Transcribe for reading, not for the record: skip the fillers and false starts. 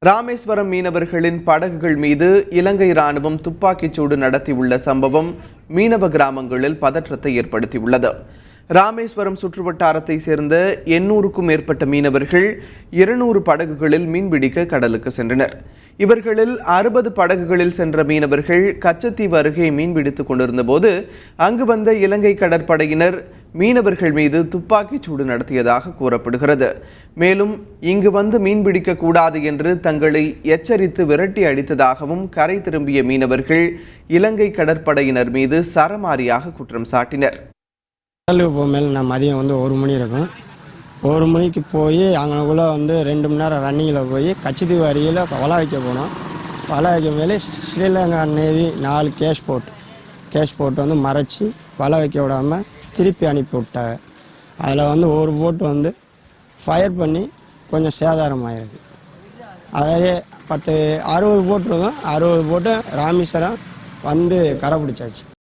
ராமேஸ்வரம் மீனவர்களின் படகுகள் மீது இலங்கை ராணுவம் துப்பாக்கிச் சூடு நடத்தியுள்ள சம்பவம் மீனவ கிராமங்களில் பதற்றத்தை ஏற்படுத்தியுள்ளது. ராமேஸ்வரம் சுற்றுவட்டாரத்தை சேர்ந்த 800க்கும் மேற்பட்ட மீனவர்கள் 200 படகுகளில் மீன்பிடிக்க கடலுக்கு சென்றனர். இவர்களில் 60 படகுகளில் சென்ற மீனவர்கள் கச்சத்தீவு அருகே மீன்பிடித்துக் கொண்டிருந்த போது அங்கு வந்த இலங்கை கடற்படையினர் மீனவர்கள் மீது துப்பாக்கிச் சூடு நடத்தியதாக கூறப்படுகிறது. மேலும் இங்கு வந்து மீன்பிடிக்க கூடாது என்று தங்களை எச்சரித்து விரட்டி அடித்ததாகவும் கரை திரும்பிய மீனவர்கள் இலங்கை கடற்படையினர் மீது சரமாரியாக குற்றம் சாட்டினர். கடலுக்கு போகும்போது நான் மதியம் 1 மணி இருக்கும். 1 மணிக்கு போய் அங்கனக்குள்ளே 2 மணி நேரம் ரன்னிங்கில் போய் கச்சத்தீவு அருகில் வலை வைக்க போனோம். வலை வைக்க மேலே ஸ்ரீலங்கா நேவி 4 கேஷ் போட்டு மறைச்சி வலை வைக்க விடாமல் திருப்பி அனுப்பி விட்டாங்க. அதில் ஒரு போட்டு ஃபயர் பண்ணி கொஞ்சம் சேதாரமாயிருக்கு. அதிலே 60 போட்டு இருக்கும். 60 போட்டு ராமேஸ்வரம் கரை பிடிச்சாச்சு.